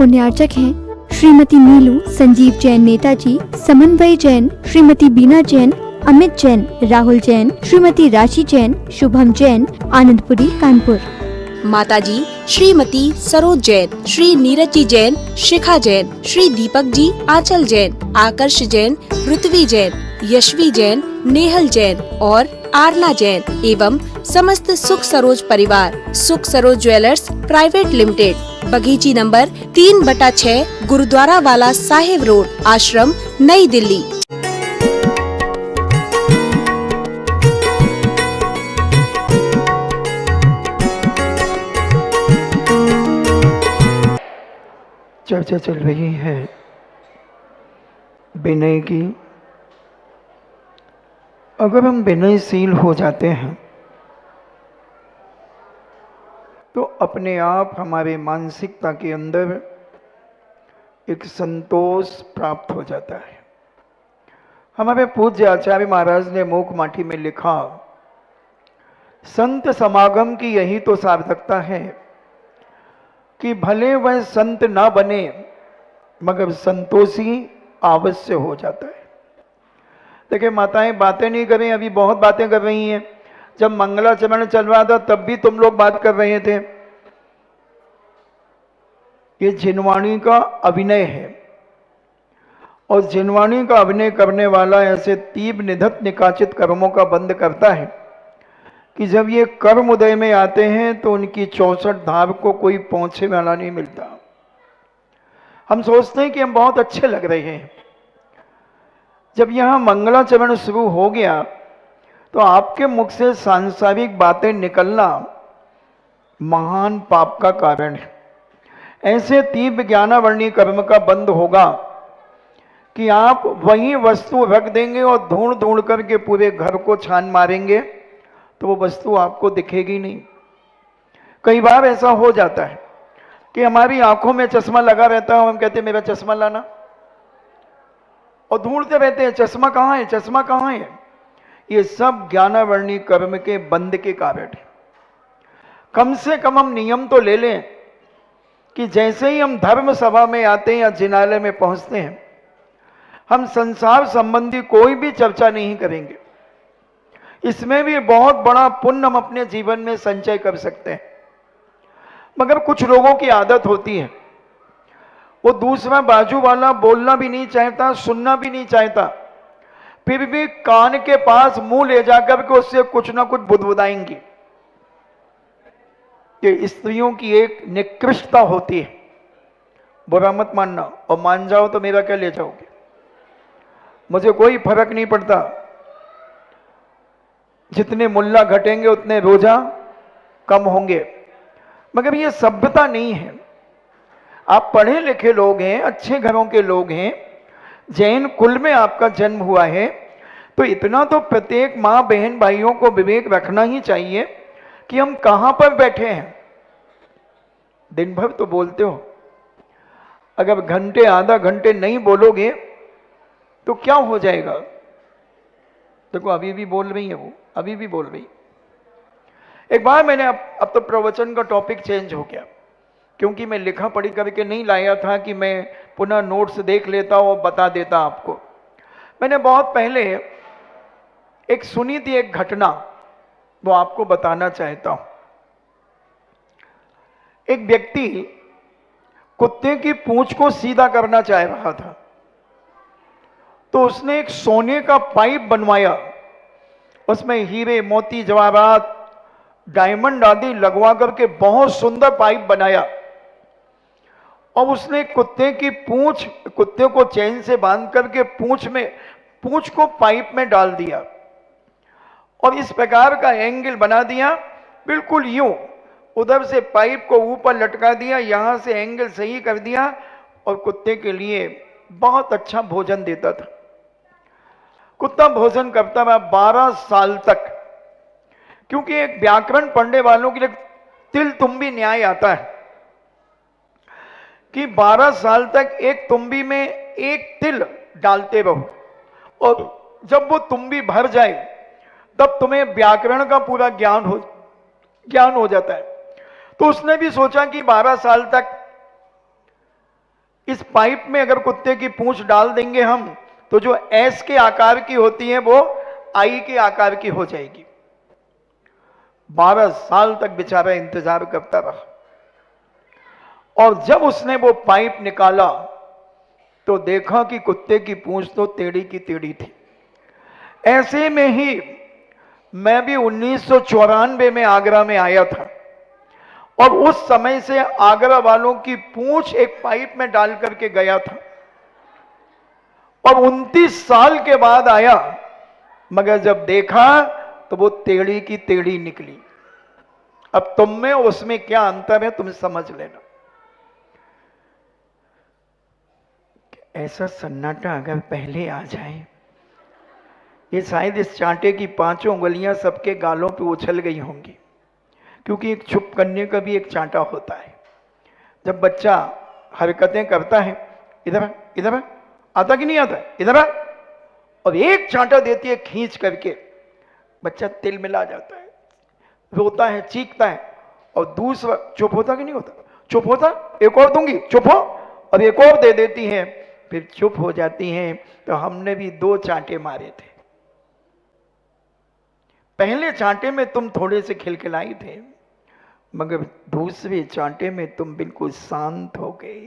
पुण्यार्चक हैं श्रीमती नीलू संजीव जैन नेताजी, समन्वय जैन श्रीमती बीना जैन, अमित जैन, राहुल जैन, श्रीमती राशि जैन, शुभम जैन, आनंदपुरी कानपुर। माताजी श्रीमती सरोज जैन, श्री नीरज जी जैन, शिखा जैन, श्री दीपक जी, आंचल जैन, आकर्ष जैन, ऋत्वी जैन, यशवी जैन, नेहल जैन और आरना जैन एवं समस्त सुख सरोज परिवार। सुख सरोज ज्वेलर्स प्राइवेट लिमिटेड, बगीची नंबर 3/6, गुरुद्वारा वाला साहिब रोड, आश्रम, नई दिल्ली। चर्चा चल रही है विनय की। अगर हम विनयशील हो जाते हैं तो अपने आप हमारे मानसिकता के अंदर एक संतोष प्राप्त हो जाता है। हमारे पूज्य आचार्य महाराज ने मूक माटी में लिखा, संत समागम की यही तो सार्थकता है कि भले वह संत ना बने मगर संतोषी अवश्य हो जाता है। देखिए माताएं बातें नहीं कर रही, अभी बहुत बातें कर रही हैं। जब मंगलाचरण चल रहा था तब भी तुम लोग बात कर रहे थे। ये जिनवाणी का अभिनय है और जिनवाणी का अभिनय करने वाला ऐसे तीव्र निधत निकाचित कर्मों का बंद करता है कि जब ये कर्म उदय में आते हैं तो उनकी 64 धार को कोई पहुंचे वाला नहीं मिलता। हम सोचते हैं कि हम बहुत अच्छे लग रहे हैं। जब यहां मंगलाचरण शुरू हो गया तो आपके मुख से सांसारिक बातें निकलना महान पाप का कारण है। ऐसे तीव्र ज्ञानावर्णी कर्म का बंद होगा कि आप वही वस्तु रख देंगे और ढूंढ ढूंढ करके पूरे घर को छान मारेंगे तो वो वस्तु आपको दिखेगी नहीं। कई बार ऐसा हो जाता है कि हमारी आंखों में चश्मा लगा रहता है, हम कहते हैं मेरा चश्मा लाना, और ढूंढते रहते हैं चश्मा कहाँ है, चश्मा कहाँ है। ये सब ज्ञानावर्णी कर्म के बंद के कारण है। कम से कम हम नियम तो ले लें कि जैसे ही हम धर्म सभा में आते हैं या जिनालय में पहुंचते हैं, हम संसार संबंधी कोई भी चर्चा नहीं करेंगे। इसमें भी बहुत बड़ा पुण्य हम अपने जीवन में संचय कर सकते हैं। मगर कुछ लोगों की आदत होती है, वो दूसरा बाजू वाला बोलना भी नहीं चाहता, सुनना भी नहीं चाहता, फिर भी कान के पास मुंह ले जाकर के उससे कुछ ना कुछ बुदबुदाएंगी। ये स्त्रियों की एक निकृष्टता होती है। बुरा मत मानना, और मान जाओ तो मेरा क्या ले जाओगे, मुझे कोई फर्क नहीं पड़ता। जितने मुल्ला घटेंगे उतने रोजा कम होंगे। मगर ये सभ्यता नहीं है। आप पढ़े लिखे लोग हैं, अच्छे घरों के लोग हैं, जैन कुल में आपका जन्म हुआ है, तो इतना तो प्रत्येक माँ बहन भाइयों को विवेक रखना ही चाहिए कि हम कहां पर बैठे हैं। दिन भर तो बोलते हो, अगर घंटे आधा घंटे नहीं बोलोगे तो क्या हो जाएगा। देखो अभी भी बोल रही है वो, अभी भी बोल रही। एक बार मैंने अब तो प्रवचन का टॉपिक चेंज हो गया, क्योंकि मैं लिखा पढ़ी करके नहीं लाया था कि मैं पुनः नोट्स देख लेता और बता देता आपको। मैंने बहुत पहले एक सुनी थी एक घटना, वो आपको बताना चाहता हूं। एक व्यक्ति कुत्ते की पूंछ को सीधा करना चाह रहा था, तो उसने एक सोने का पाइप बनवाया, उसमें हीरे मोती जवाहरात डायमंड आदि लगवा करके बहुत सुंदर पाइप बनाया। और उसने कुत्ते की पूंछ, कुत्ते को चैन से बांध करके पूंछ को पाइप में डाल दिया और इस प्रकार का एंगल बना दिया, बिल्कुल यूं। उधर से पाइप को ऊपर लटका दिया, यहां से एंगल सही कर दिया और कुत्ते के लिए बहुत अच्छा भोजन देता था। कुत्ता भोजन करता रहा 12 साल तक, क्योंकि एक व्याकरण पढ़ने वालों के लिए तिल तुम्बी न्याय आता है कि 12 साल तक एक तुम्बी में एक तिल डालते रहो, और जब वो तुम्बी भर जाए तब तुम्हें व्याकरण का पूरा ज्ञान हो जाता है। तो उसने भी सोचा कि 12 साल तक इस पाइप में अगर कुत्ते की पूंछ डाल देंगे हम, तो जो एस के आकार की होती है वो आई के आकार की हो जाएगी। 12 साल तक बेचारा इंतजार करता रहा, और जब उसने वो पाइप निकाला तो देखा कि कुत्ते की पूंछ तो टेढ़ी की टेढ़ी थी। ऐसे में ही मैं भी 1994 में आगरा में आया था, और उस समय से आगरा वालों की पूंछ एक पाइप में डाल करके गया था, और 29 साल के बाद आया, मगर जब देखा तो वो टेढ़ी की टेढ़ी निकली। अब तुम में उसमें क्या अंतर है तुम समझ लेना। ऐसा सन्नाटा अगर पहले आ जाए, ये शायद इस चांटे की 5 उंगलियां सबके गालों पे उछल गई होंगी, क्योंकि एक चुप करने का भी एक चांटा होता है। जब बच्चा हरकतें करता है, इधर इधर आता कि नहीं आता, इधर आ, और एक चांटा देती है खींच करके, बच्चा तिल मिला जाता है, रोता है, चीखता है, और दूसरा चुप होता कि नहीं होता, चुप होता, एक और दूंगी, चुप हो, और एक और दे देती है, फिर चुप हो जाती हैं। तो हमने भी 2 चांटे मारे थे। पहले चांटे में तुम थोड़े से खिलखिलाई थे, मगर दूसरे चांटे में तुम बिल्कुल शांत हो गए।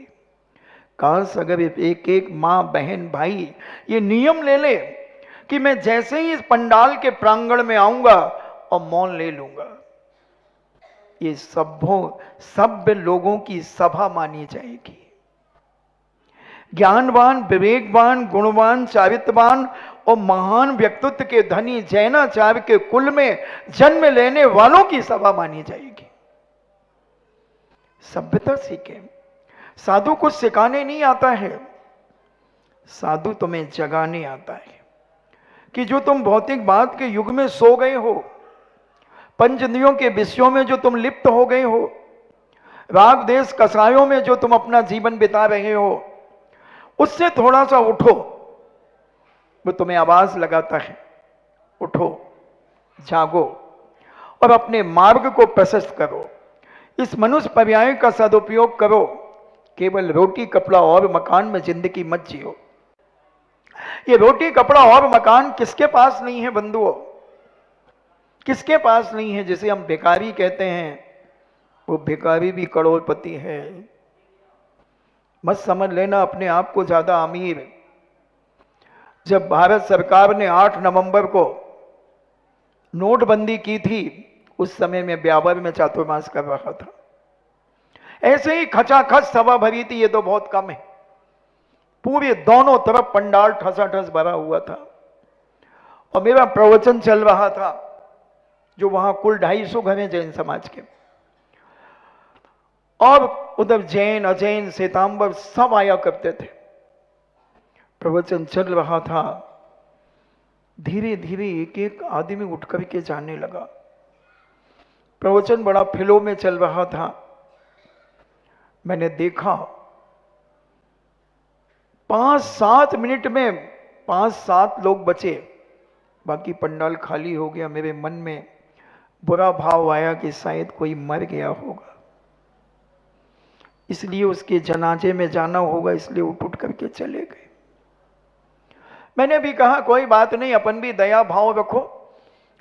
काश अगर एक एक मां बहन भाई ये नियम ले ले कि मैं जैसे ही इस पंडाल के प्रांगण में आऊंगा और मौन ले लूंगा। ये सभ्य लोगों की सभा मानी जाएगी। ज्ञानवान, विवेकवान, गुणवान, चारित्रवान और महान व्यक्तित्व के धनी जैनाचार्य के कुल में जन्म लेने वालों की सभा मानी जाएगी। सभ्यता सीखे। साधु कुछ सिखाने नहीं आता है, साधु तुम्हें जगाने आता है कि जो तुम भौतिक बात के युग में सो गए हो, पंच इंद्रियों के विषयों में जो तुम लिप्त हो गए हो, राग देश कसायों में जो तुम अपना जीवन बिता रहे हो, उससे थोड़ा सा उठो। वो तुम्हें आवाज लगाता है, उठो, जागो और अपने मार्ग को प्रशस्त करो। इस मनुष्य पर्याय का सदुपयोग करो। केवल रोटी कपड़ा और मकान में जिंदगी मत जियो। ये रोटी कपड़ा और मकान किसके पास नहीं है बंधुओं, किसके पास नहीं है? जिसे हम भिखारी कहते हैं, वो भिखारी भी करोड़पति है। मत समझ लेना अपने आप को ज्यादा अमीर। जब भारत सरकार ने 8 नवंबर को नोटबंदी की थी, उस समय में ब्यावर में चातुर्मास कर रहा था। ऐसे ही खचाखच सभा भरी थी, ये तो बहुत कम है। पूरे दोनों तरफ पंडाल ठसाठस भरा हुआ था, और मेरा प्रवचन चल रहा था, जो वहां कुल 250 घर हैं जैन समाज के, और उधर जैन, अजैन, श्वेतांबर सब आया करते थे। प्रवचन चल रहा था, धीरे धीरे एक एक आदमी उठ करके जाने लगा। प्रवचन बड़ा फ्लो में चल रहा था। मैंने देखा 5-7 मिनट में 5-7 लोग बचे, बाकी पंडाल खाली हो गया। मेरे मन में बुरा भाव आया कि शायद कोई मर गया होगा, इसलिए उसके जनाजे में जाना होगा, इसलिए उठ करके चले गए। मैंने भी कहा कोई बात नहीं, अपन भी दया भाव रखो,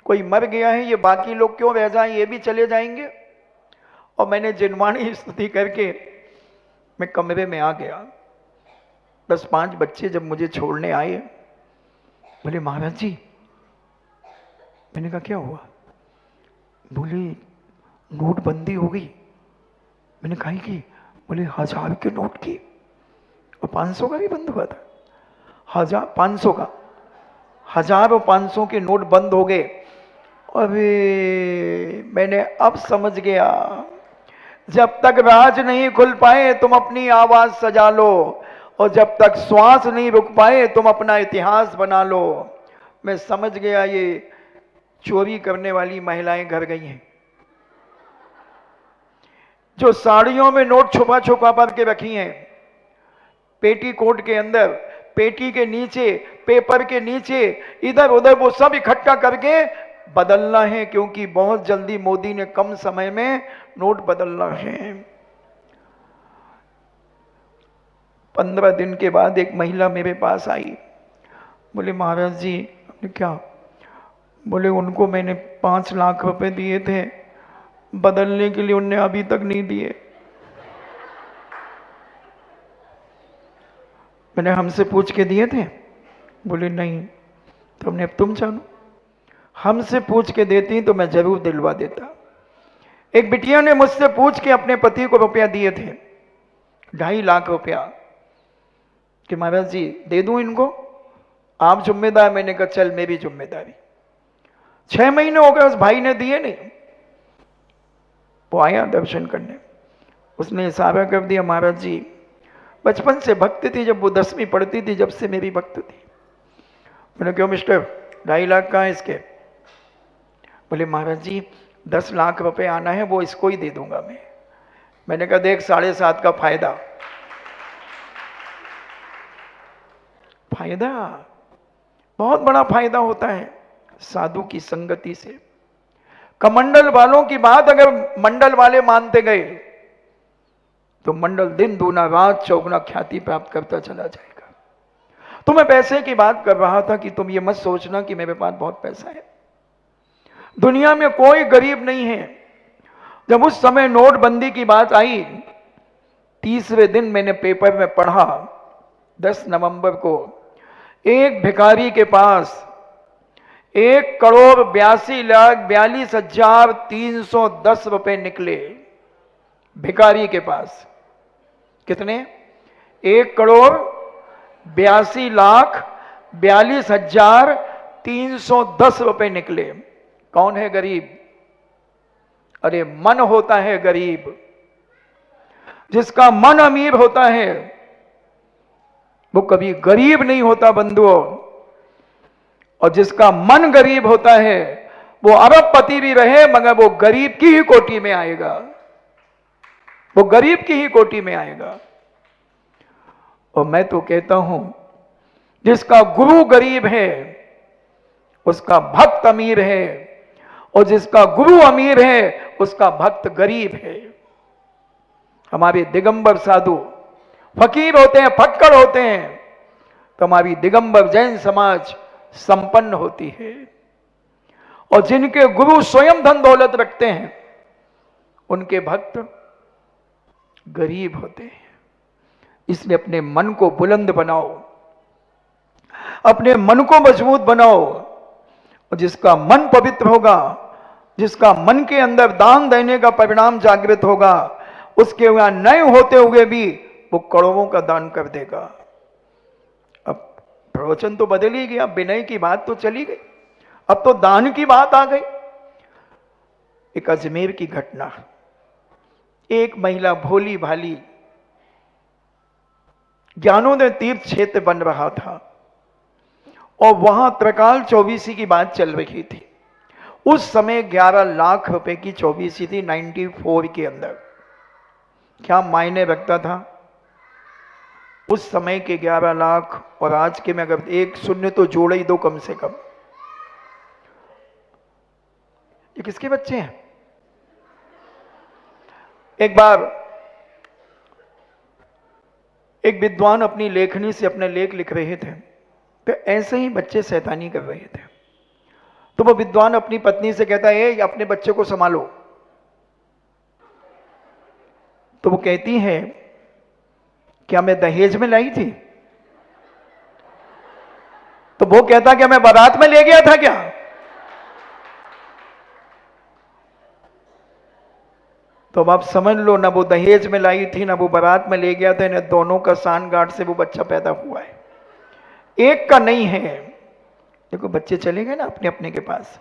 कोई मर गया है, ये बाकी लोग क्यों रह जाएं, ये भी चले जाएंगे। और मैंने जिनवाणी स्तुति करके मैं कमरे में आ गया। 10-5 बच्चे जब मुझे छोड़ने आए, बोले महाराज जी। मैंने कहा क्या हुआ? बोले नोटबंदी हो गई। मैंने कहा कि? बोले 1000 के नोट की, और 500 का भी बंद हुआ था। 500 का, 1000 और 500 के नोट बंद हो गए। अरे मैंने अब समझ गया, जब तक राज नहीं खुल पाए तुम अपनी आवाज सजा लो, और जब तक श्वास नहीं रुक पाए तुम अपना इतिहास बना लो। मैं समझ गया ये चोरी करने वाली महिलाएं घर गई हैं, जो साड़ियों में नोट छुपा छुपा कर के रखी हैं, पेटी कोट के अंदर, पेटी के नीचे, पेपर के नीचे, इधर उधर, वो सब इकट्ठा करके बदलना है, क्योंकि बहुत जल्दी मोदी ने कम समय में नोट बदलना है। 15 दिन के बाद एक महिला मेरे पास आई, बोले महाराज जी। हमने क्या? बोले उनको मैंने 5 लाख रुपए दिए थे बदलने के लिए, उनने अभी तक नहीं दिए। मैंने हमसे पूछ के दिए थे? बोले नहीं। तो हमने अब तुम जानो, हमसे पूछ के देती तो मैं जरूर दिलवा देता। एक बिटिया ने मुझसे पूछ के अपने पति को रुपया दिए थे, 2.5 लाख रुपया, कि महाराज जी दे दूं इनको, आप जिम्मेदार। मैंने कहा चल मेरी जिम्मेदारी। 6 महीने हो गए उस भाई ने दिए नहीं। वो आया दर्शन करने, उसने इशारा कर दिया, महाराज जी बचपन से भक्त थी, जब वो 10वीं पढ़ती थी जब से मेरी भक्त थी। मैंने क्यों मिस्टर 2.5 लाख कहाँ है इसके? बोले महाराज जी 10 लाख रुपए आना है, वो इसको ही दे दूंगा मैं। मैंने कहा देख 7.5 का फायदा, फायदा बहुत बड़ा फायदा होता है साधु की संगति से। कमंडल वालों की बात अगर मंडल वाले मानते गए तो मंडल दिन दूना रात चौगुना ख्याति प्राप्त करता चला जाएगा। तो मैं पैसे की बात कर रहा था कि तुम ये मत सोचना कि मेरे पास बहुत पैसा है। दुनिया में कोई गरीब नहीं है। जब उस समय नोटबंदी की बात आई, 30वें दिन मैंने पेपर में पढ़ा 10 नवंबर को, एक भिखारी के पास 1,82,42,310 रुपए निकले। भिखारी के पास कितने? 1,82,42,310 रुपए निकले। कौन है गरीब? अरे मन होता है गरीब। जिसका मन अमीर होता है वो कभी गरीब नहीं होता बंधुओं, और जिसका मन गरीब होता है वो अरबपति भी रहे मगर वो गरीब की ही कोटि में आएगा, वो गरीब की ही कोटि में आएगा। और मैं तो कहता हूं जिसका गुरु गरीब है उसका भक्त अमीर है, और जिसका गुरु अमीर है उसका भक्त गरीब है। हमारे दिगंबर साधु फकीर होते हैं, फक्कड़ होते हैं, तो हमारी दिगंबर जैन समाज संपन्न होती है। और जिनके गुरु स्वयं धन दौलत रखते हैं उनके भक्त गरीब होते हैं। इसलिए अपने मन को बुलंद बनाओ, अपने मन को मजबूत बनाओ, और जिसका मन पवित्र होगा, जिसका मन के अंदर दान देने का परिणाम जागृत होगा, उसके वहां नए होते हुए भी वो करोड़ों का दान कर देगा। अब प्रवचन तो बदल ही गया, विनय की बात तो चली गई, अब तो दान की बात आ गई। एक अजमेर की घटना, एक महिला भोली भाली, ज्ञानोदय तीर्थ क्षेत्र बन रहा था और वहां त्रिकाल चौबीसी की बात चल रही थी। उस समय 11 लाख रुपए की चौबीसी थी 94 के अंदर। क्या मायने रखता था उस समय के 11 लाख और आज के में? अगर एक शून्य तो जोड़ ही दो कम से कम। ये किसके बच्चे हैं? एक बार एक विद्वान अपनी लेखनी से अपने लेख लिख रहे थे, तो ऐसे ही बच्चे शैतानी कर रहे थे। तो वो विद्वान अपनी पत्नी से कहता है अपने बच्चे को संभालो। तो वो कहती है क्या मैं दहेज में लाई थी? तो वो कहता क्या मैं बारात में ले गया था क्या? तो अब आप समझ लो, ना वो दहेज में लाई थी, ना वो बारात में ले गया था, ना दोनों का सांठगांठ से वो बच्चा पैदा हुआ है, एक का नहीं है। देखो बच्चे चले गए ना अपने अपने के पास।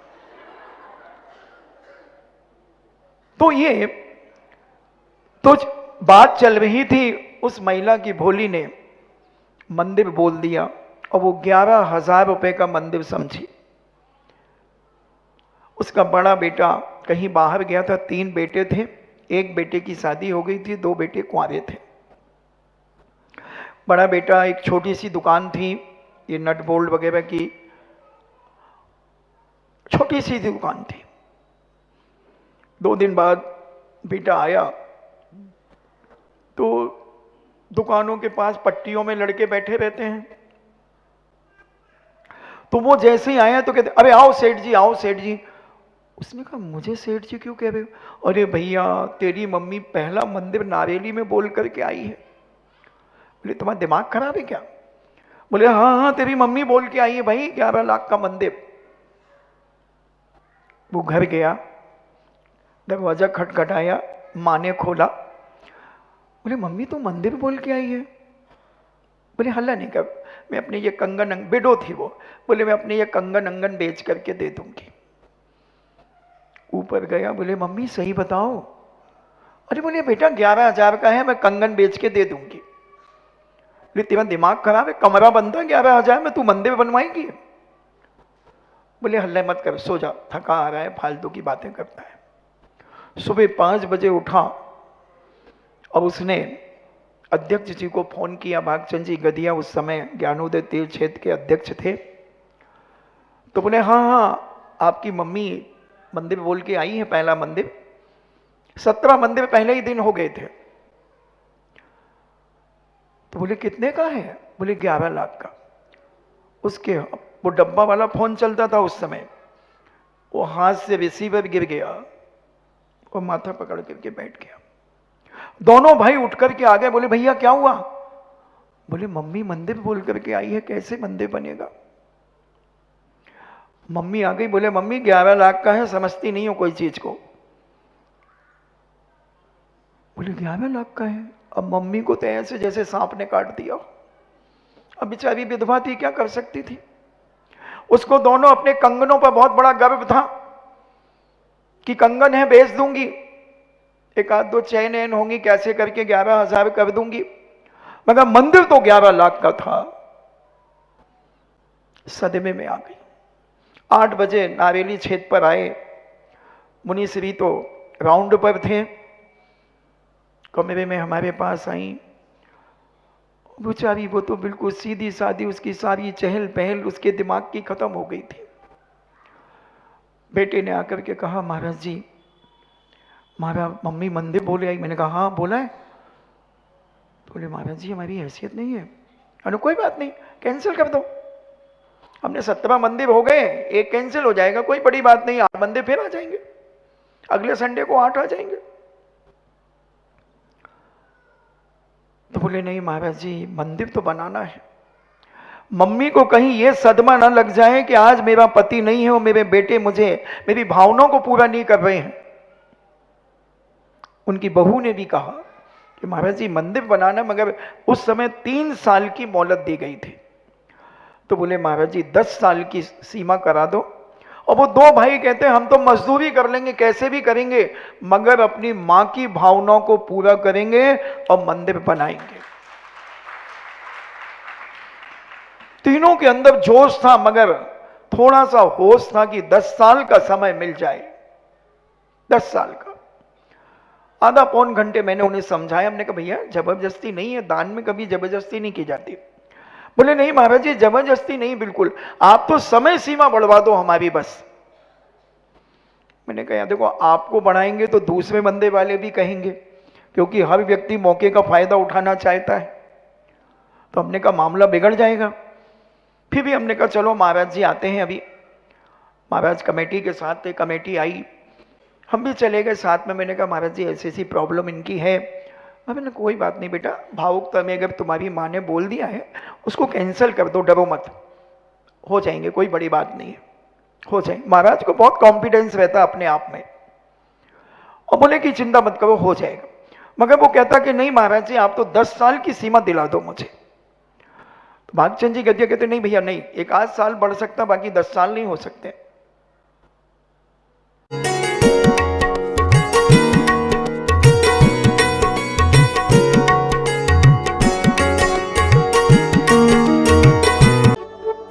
तो ये तो बात चल रही थी, उस महिला की भोली ने मंदिर बोल दिया और वो 11,000 रुपए का मंदिर समझी। उसका बड़ा बेटा कहीं बाहर गया था, 3 बेटे थे, एक बेटे की शादी हो गई थी, 2 बेटे कुंवारे थे। बड़ा बेटा एक छोटी सी दुकान थी, ये नट बोल्ट वगैरह की छोटी सी दुकान थी। 2 दिन बाद बेटा आया तो दुकानों के पास पट्टियों में लड़के बैठे रहते हैं। तो वो जैसे ही आए तो कहते अरे आओ सेठ जी, आओ सेठ जी। उसने कहा मुझे सेठ जी क्यों कह रहे हो? अरे भैया तेरी मम्मी पहला मंदिर नारेली में बोल करके आई है। बोले तुम्हारा दिमाग खराब है क्या? बोले हाँ हाँ तेरी मम्मी बोल के आई है भाई, 11 लाख का मंदिर। वो घर गया, दरवाजा खटखटाया, माँ ने खोला। बोले मम्मी तो मंदिर बोल के आई है। बोले हल्ला नहीं कर, मैं अपने ये कंगन बेडो थी वो, बोले मैं अपने ये कंगन अंगन बेच करके दे दूंगी। ऊपर गया, बोले मम्मी सही बताओ। अरे बोले बेटा 11,000 का है, मैं कंगन बेच के दे दूंगी। बोले तेरा दिमाग खराब है, कमरा बनता 11,000 में, तू मंदिर बनवाएंगी? बोले हल्ला मत कर, सो जा, थका आ रहा है, फालतू की बातें करता है। सुबह 5 बजे उठा और उसने अध्यक्ष जी को फोन किया। भागचंद जी गदिया उस समय ज्ञानोदय तीर्थ क्षेत्र के अध्यक्ष थे। तो बोले हाँ हाँ आपकी मम्मी मंदिर बोल के आई है, पहला मंदिर। 17 मंदिर पहले ही दिन हो गए थे। तो बोले कितने का है? बोले 11 लाख का। उसके वो डब्बा वाला फोन चलता था उस समय, वो हाथ से रिसीवर गिर गया, वो माथा पकड़ करके बैठ गया। दोनों भाई उठ करके आ गए। बोले भैया क्या हुआ? बोले मम्मी मंदिर बोल करके आई है, कैसे मंदिर बनेगा? मम्मी आ गई। बोले मम्मी 11 लाख का है, समझती नहीं हो कोई चीज को। बोले 11 लाख का है। अब मम्मी को तो ऐसे जैसे सांप ने काट दिया। अब बेचारी विधवा थी, क्या कर सकती थी? उसको दोनों अपने कंगनों पर बहुत बड़ा गर्व था कि कंगन है बेच दूंगी, एक आध दो चैन एन होंगी, कैसे करके 11,000 कर दूंगी। मगर मंदिर तो 11 लाख का था। सदमे में आ गई। 8 बजे नारेली क्षेत्र पर आए। मुनीश्री तो राउंड पर थे, कमरे में हमारे पास आई। बेचारी वो तो बिल्कुल सीधी सादी, उसकी सारी चहल पहल उसके दिमाग की खत्म हो गई थी। बेटे ने आकर के कहा महाराज जी हमारा मम्मी मंदिर बोले आई। मैंने कहा हाँ बोला है। तो बोले महाराज जी हमारी हैसियत नहीं है। अरे कोई बात नहीं, कैंसिल कर दो, हमने 17 मंदिर हो गए, एक कैंसिल हो जाएगा, कोई बड़ी बात नहीं, 8 मंदिर फिर आ जाएंगे, अगले संडे को 8 आ जाएंगे। तो बोले नहीं महाराज जी मंदिर तो बनाना है। मम्मी को कहीं ये सदमा ना लग जाए कि आज मेरा पति नहीं है और मेरे बेटे मुझे मेरी भावनाओं को पूरा नहीं कर रहे हैं। उनकी बहू ने भी कहा कि महाराज जी मंदिर बनाना, मगर उस समय 3 साल की मोहलत दी गई थी। तो बोले महाराज जी 10 साल की सीमा करा दो। और वो 2 भाई कहते हैं हम तो मजदूरी कर लेंगे, कैसे भी करेंगे, मगर अपनी मां की भावनाओं को पूरा करेंगे और मंदिर बनाएंगे। तीनों के अंदर जोश था, मगर थोड़ा सा होश था कि 10 साल का समय मिल जाए। 10 साल का आधा पौन घंटे मैंने उन्हें समझाया। हमने कहा भैया जबरदस्ती नहीं है, दान में कभी जबरदस्ती नहीं की जाती। बोले नहीं महाराज जी जबरदस्ती नहीं, बिल्कुल, आप तो समय सीमा बढ़वा दो हमारी बस। मैंने कहा देखो आपको बढ़ाएंगे तो दूसरे मंदिर वाले भी कहेंगे, क्योंकि हर व्यक्ति मौके का फायदा उठाना चाहता है। तो हमने कहा मामला बिगड़ जाएगा। फिर भी हमने कहा चलो महाराज जी आते हैं अभी। महाराज कमेटी के साथ थे, कमेटी आई, हम भी चले गए साथ में। मैंने कहा महाराज जी ऐसी ऐसी प्रॉब्लम इनकी है। मैंने कोई बात नहीं बेटा, भावुकता में अगर तुम्हारी माँ ने बोल दिया है उसको कैंसिल कर दो, डरो मत, हो जाएंगे, कोई बड़ी बात नहीं है, हो जाए। महाराज को बहुत कॉन्फिडेंस रहता है अपने आप में, और बोले कि चिंता मत करो हो जाएगा। मगर वो कहता कि नहीं महाराज जी आप तो 10 साल की सीमा दिला दो मुझे। तो भागचंद जी गद्य कहते नहीं भैया नहीं, 1 आध साल बढ़ सकता, बाकी 10 साल नहीं हो सकते।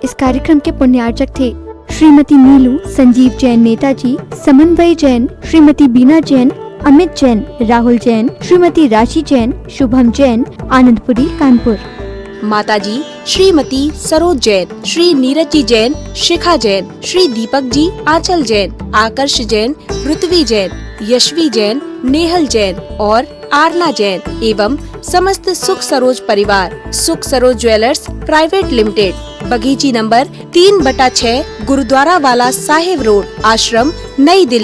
इस कार्यक्रम के पुण्यार्चक थे श्रीमती नीलू संजीव जैन नेताजी, समन्वय जैन श्रीमती बीना जैन, अमित जैन, राहुल जैन, श्रीमती राशि जैन, शुभम जैन, आनंदपुरी कानपुर। माताजी श्रीमती सरोज जैन, श्री नीरज जी जैन, शिखा जैन, श्री दीपक जी, आंचल जैन, आकर्ष जैन, पृथ्वी जैन, यशवी जैन, नेहल जैन और आरना जैन एवं समस्त सुख सरोज परिवार, सुख सरोज ज्वेलर्स प्राइवेट लिमिटेड, बगीची नंबर 3/6, गुरुद्वारा वाला साहिब रोड, आश्रम, नई दिल्ली।